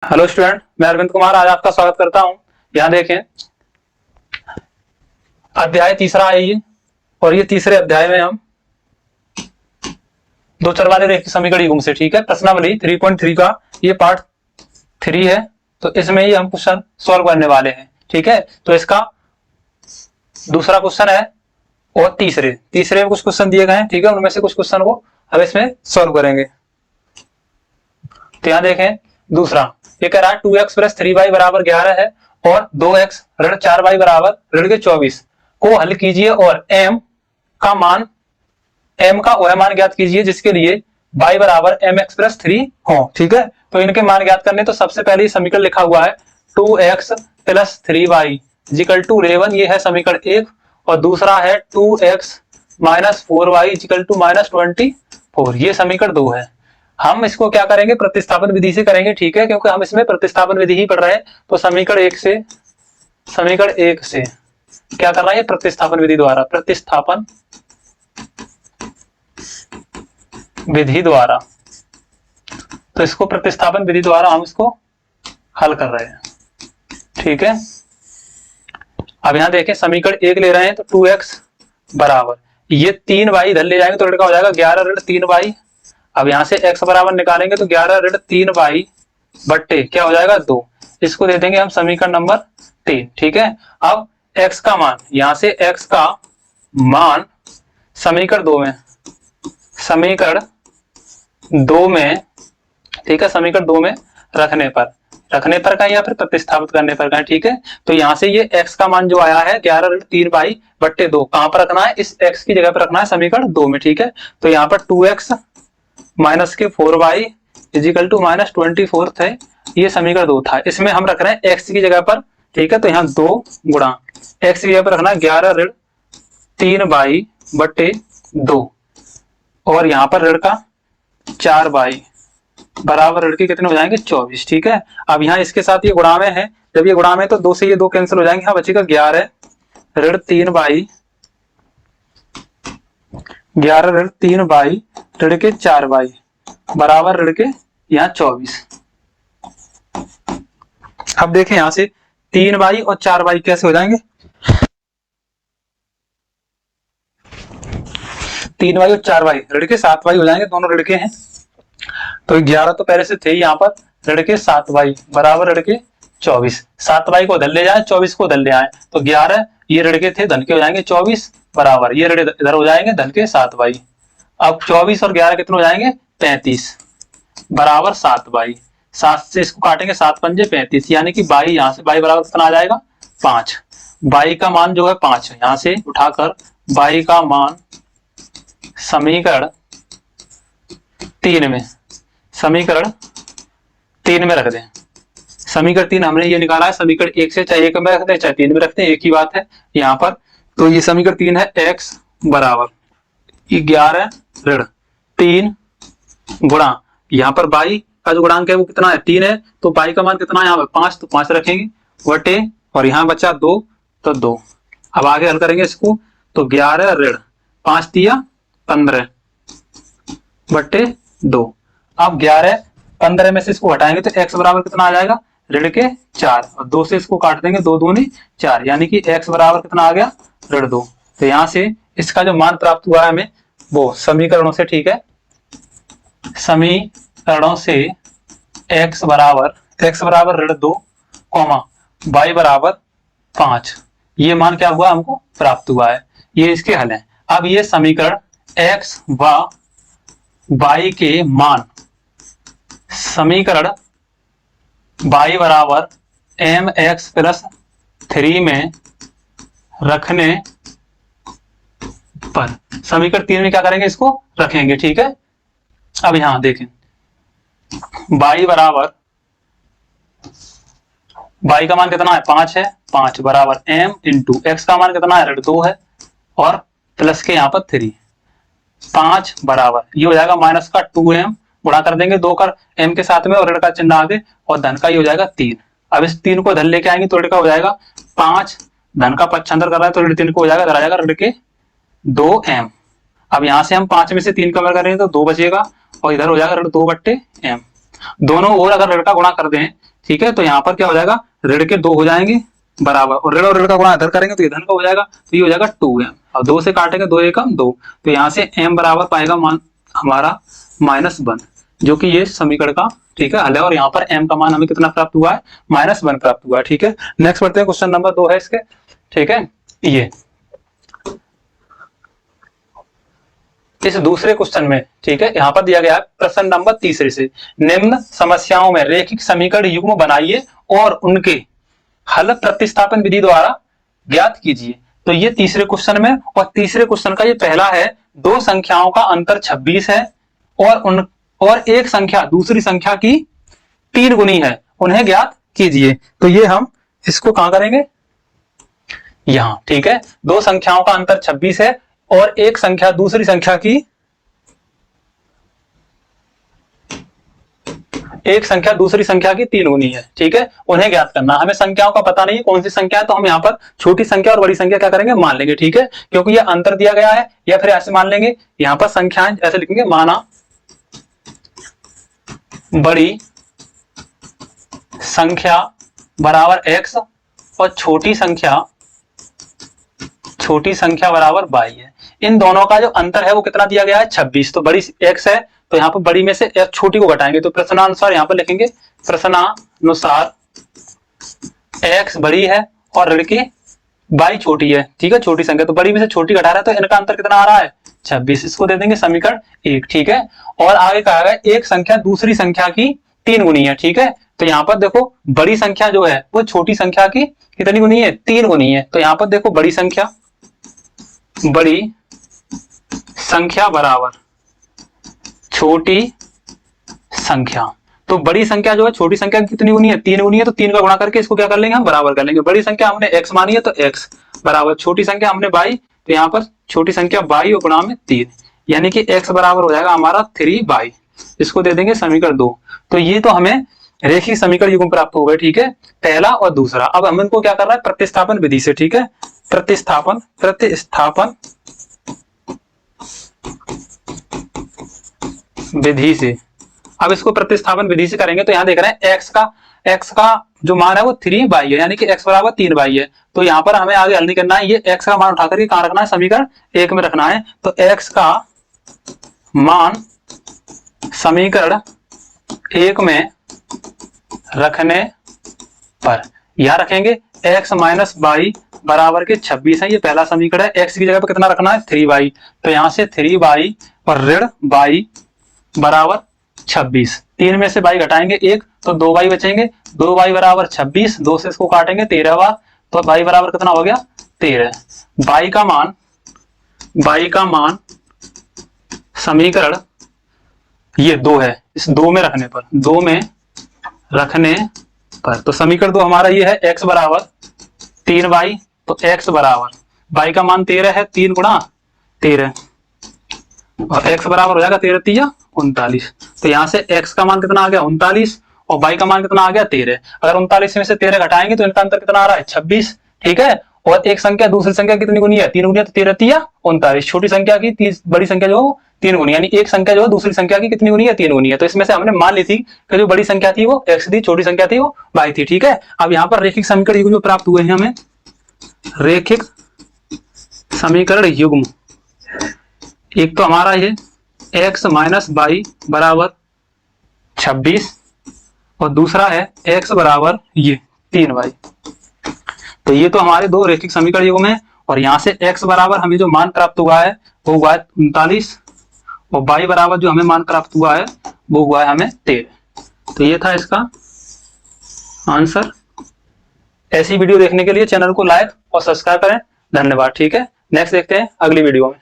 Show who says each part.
Speaker 1: Hello student, मैं अरविंद कुमार आज आपका स्वागत करता हूं। यहाँ देखें, अध्याय तीसरा है ये, और ये तीसरे अध्याय में हम दो चरवाले रेख की समीकरण युग्म से, ठीक है, प्रश्नावली 3.3 का ये पार्ट 3 है। तो इसमें ही हम क्वेश्चन सॉल्व करने वाले हैं, ठीक है। तो इसका दूसरा क्वेश्चन है और तीसरे में कुछ क्वेश्चन दिए गए हैं, ठीक है। उनमें से कुछ क्वेश्चन को अब इसमें सॉल्व करेंगे। तो यहाँ देखें, दूसरा ये कह रहा है 2x + 3y बराबर 11 है और 2x ऋण 4y बराबर ऋण के 24 को हल कीजिए और m का वह मान ज्ञात कीजिए जिसके लिए y बराबर mx + 3 हो, ठीक है। तो इनके मान ज्ञात करने, तो सबसे पहले समीकरण लिखा हुआ है 2x + 3y = रेवन, ये है समीकरण 1। और दूसरा है 2x - 4y = -24, ये समीकरण 2 है। हम इसको क्या करेंगे, प्रतिस्थापन विधि से करेंगे, ठीक है, क्योंकि हम इसमें प्रतिस्थापन विधि ही पढ़ रहे हैं। तो समीकरण 1 से क्या कर रहा है, प्रतिस्थापन विधि द्वारा तो इसको प्रतिस्थापन विधि द्वारा हम इसको हल कर रहे हैं, ठीक है। अब यहां देखें, समीकरण 1 ले रहे हैं तो 2x बराबर ये 3y इधर ले जाएंगे तो लड़का हो जाएगा 11 ऋण 3y। अब यहां से x बराबर निकालेंगे तो 11 ऋण 3y बट्टे क्या हो जाएगा 2, इसको दे देंगे हम समीकरण नंबर 3, ठीक है। अब x का मान, यहां से x का मान समीकरण 2 में, ठीक है, समीकरण 2 में रखने पर का या फिर प्रतिस्थापित करने पर का, ठीक है। तो यहां से ये x का मान जो आया है 11 ऋण 3y बट्टे 2, कहां पर रखना है, इस x की जगह पर रखना है समीकरण 2 में, ठीक है। तो यहाँ पर 2x - 4y = -24 है, ये समीकरण 2 था। इसमें हम रख रहे हैं x की जगह पर, ठीक है। तो यहाँ 2 गुणा x की जगह पर रखना है 11 ऋण 3y बट्टे 2 और यहाँ पर ऋण का 4y बराबर ऋण के कितने हो जाएंगे 24, ठीक है। अब यहाँ इसके साथ ये गुणा में है, जब ये गुणा में तो 2 से ये 2 कैंसिल हो जाएंगे, यहाँ बचेगा 11 ऋण 3y ऋण के 4y बराबर ऋण के यहाँ 24। अब देखें, यहां से 3y और 4y कैसे हो जाएंगे, 3y और 4y ऋण के 7y हो जाएंगे, दोनों ऋण के हैं। तो 11 तो पहले से थे यहाँ पर, ऋण के 7y बराबर ऋण के 24, 7y को इधर ले जाए 24 को इधर ले आए तो 11 ये ऋण के थे धन के हो जाएंगे 24 बराबर ये ऋण इधर हो जाएंगे धन के 7y। अब 24 और 11 कितने हो जाएंगे 35 बराबर 7y, 7 से इसको काटेंगे 7 पंजे 35, यानी कि y यहाँ से y बराबर कितना आ जाएगा 5। y का मान जो है 5 है, यहाँ से उठाकर y का मान समीकरण 3 में रख दें। समीकरण 3 हमने ये निकाला है, समीकरण 1 से चाहे 1 में रखते हैं चाहे 3 में रखते हैं, एक ही बात है यहाँ पर। तो ये समीकरण 3 है, x बराबर 11 ऋण 3 गुणा यहाँ पर y का जो गुणांक है वो कितना है 3 है, तो y का मान कितना है यहाँ पर 5, तो 5 रखेंगे बटे और यहाँ बचा 2 तो 2। अब आगे हल करेंगे इसको, तो 11 ऋण 5 दिया 15 बटे 2। अब 11 15 में से इसको हटाएंगे तो x बराबर कितना आ जाएगा ऋण के 4 और 2 से इसको काट देंगे, 2 दूनी 4, यानी कि x बराबर कितना आ गया ऋण 2। तो यहाँ से इसका जो मान प्राप्त हुआ है हमें वो समीकरणों से, ठीक है, समीकरणों से x बराबर ऋण 2 y बराबर 5, ये मान क्या हुआ हमको प्राप्त हुआ है, ये इसके हल है। अब ये समीकरण x व y के मान समीकरण y बराबर mx + 3 में रखने पर समीकरण 3 में क्या करेंगे, इसको रखेंगे, ठीक है। अब यहां देखें, y का मान कितना है 5 है, 5 बराबर m इंटू x का मान कितना है ऋण 2 है और प्लस के यहाँ पर 3, 5 बराबर ये हो जाएगा माइनस का 2m, गुणा कर देंगे 2 कर m के साथ में और ऋण का चिन्ह आगे और धन का ये हो जाएगा 3। अब इस 3 को धन लेके आएंगे तो ऋण का हो जाएगा 5, धन का पक्ष अंदर कर रहा है तो ऋण 3 को हो जाएगा, आ जाएगा ऋण के 2m। अब यहां से हम 5 में से 3 कम करेंगे तो 2 बचेगा और इधर हो जाएगा ऋण 2 बट्टे m। दोनों ओर अगर ऋण का गुणा कर दें ठीक है, तो यहाँ पर क्या हो जाएगा, ऋण के 2 हो जाएंगे बराबर, और ऋण का गुणा इधर करेंगे तो ये धन का हो जाएगा, तो ये हो जाएगा 2m, और 2 से काटेंगे 2 एकम 2, तो यहाँ से m बराबर पाएगा मान हमारा -1, जो कि ये समीकरण का ठीक है हल है, और यहाँ पर m का मान हमें कितना प्राप्त हुआ है, -1 प्राप्त हुआ है। ठीक है, नेक्स्ट बढ़ते हैं, क्वेश्चन नंबर 2 है इसके। ठीक है, ये इस दूसरे क्वेश्चन में ठीक है, यहाँ पर दिया गया है प्रश्न नंबर 3 से, निम्न समस्याओं में रैखिक समीकरण युग्म बनाइए और उनके हल प्रतिस्थापन विधि द्वारा ज्ञात कीजिए। तो ये तीसरे क्वेश्चन में, और तीसरे क्वेश्चन का ये पहला है, दो संख्याओं का अंतर 26 है और एक संख्या दूसरी संख्या की 3 गुनी है, उन्हें ज्ञात कीजिए। तो ये हम इसको कहां करेंगे, यहां। ठीक है, दो संख्याओं का अंतर 26 है और एक संख्या दूसरी संख्या की, एक संख्या दूसरी संख्या की 3 गुनी है। ठीक है, उन्हें ज्ञात करना। हमें संख्याओं का पता नहीं है कौन सी संख्या है, तो हम यहाँ पर छोटी संख्या और बड़ी संख्या क्या करेंगे, मान लेंगे। ठीक है, क्योंकि ये अंतर दिया गया है, या फिर ऐसे मान लेंगे, यहाँ पर संख्याएं ऐसे लिखेंगे, माना बड़ी संख्या बराबर x और छोटी संख्या बराबर y है। इन दोनों का जो अंतर है वो कितना दिया गया है, 26। तो बड़ी x है, तो यहाँ पर बड़ी में से एक छोटी को घटाएंगे, तो प्रश्नानुसार यहाँ पर लिखेंगे, प्रश्नानुसार x बड़ी है और ऋण की y छोटी है। ठीक है, छोटी संख्या, तो बड़ी में से छोटी घटा रहा है, तो इनका अंतर कितना आ रहा है, 26। इसको दे देंगे समीकरण 1। ठीक है, और आगे कहा गया एक संख्या दूसरी संख्या की 3 गुनी है। ठीक है, तो यहाँ पर देखो बड़ी संख्या जो है वो छोटी संख्या की कितनी गुनी है, 3 गुनी है। तो यहाँ पर देखो बड़ी संख्या बराबर छोटी संख्या, तो बड़ी संख्या जो है छोटी संख्या कितनी गुनी है, 3 गुनी है, तो 3 का गुणा करके इसको क्या कर लेंगे, हम बराबर कर लेंगे। बड़ी संख्या हमने x मानी है तो x बराबर छोटी संख्या हमने y, तो यहाँ पर छोटी संख्या y और गुणा में 3, यानी कि x बराबर हो जाएगा हमारा 3y। इसको दे देंगे समीकरण 2। तो ये तो हमें रेखिक समीकरण युग्म प्राप्त हो गए। ठीक है, पहला और दूसरा। अब हम इनको क्या कर रहा है, प्रतिस्थापन विधि से। ठीक है, प्रतिस्थापन विधि से। अब इसको प्रतिस्थापन विधि से करेंगे, तो यहाँ देख रहे हैं x का जो मान है वो 3y है, यानी कि x बराबर 3y है। तो यहाँ पर हमें आगे हल नहीं करना है, ये x का मान उठाकर के कहाँ रखना है, समीकरण 1 में रखना है। तो x का मान समीकरण 1 में रखने पर यहाँ रखेंगे x माइनस y बराबर के 26 है, ये पहला समीकरण है। x की जगह पर कितना रखना है, 3y, तो यहाँ से 3y और ऋण y बराबर 26। 3 में से y घटाएंगे 1, तो 2y बचेंगे, 2y बराबर 26, 2 से इसको काटेंगे 13 बार, तो y बराबर कितना हो गया, 13। y का मान समीकरण ये 2 है, इस 2 में रखने पर, तो समीकरण 2 हमारा ये है, x बराबर 3y, तो x बराबर y का मान 13 है, 3 गुणा 13, और x बराबर हो जाएगा 13 तिया 39। तो यहाँ से x का मान कितना आ गया, 39, और y का मान कितना आ गया, 13। अगर 39 में से 13 घटाएंगे तो इनका अंतर कितना आ रहा है, 26। ठीक है, और एक संख्या दूसरी संख्या कितनी गुनी है, 3 गुनी है, तो 13 तिया 39। छोटी संख्या की बड़ी संख्या जो 3 गुनी, यानी एक संख्या जो है दूसरी संख्या की कितनी गुनी है, 3 गुनी है। तो इसमें से हमने मान ली थी कि जो बड़ी संख्या थी वो x थी, छोटी संख्या थी वो y थी। ठीक है, अब यहाँ पर रैखिक समीकरण युग्म जो प्राप्त हुए हैं हमें, रैखिक समीकरण युग्म, एक तो हमारा ये x माइनस y बराबर 26, और दूसरा है x बराबर ये 3y। तो ये तो हमारे दो रैखिक समीकरण युग्म है, और यहाँ से x बराबर हमें जो मान प्राप्त हुआ है वो हुआ है 39, और y बराबर जो हमें मान प्राप्त हुआ है वो हुआ है हमें 13। तो ये था इसका आंसर। ऐसी वीडियो देखने के लिए चैनल को लाइक और सब्सक्राइब करें। धन्यवाद। ठीक है, नेक्स्ट देखते हैं अगली वीडियो में।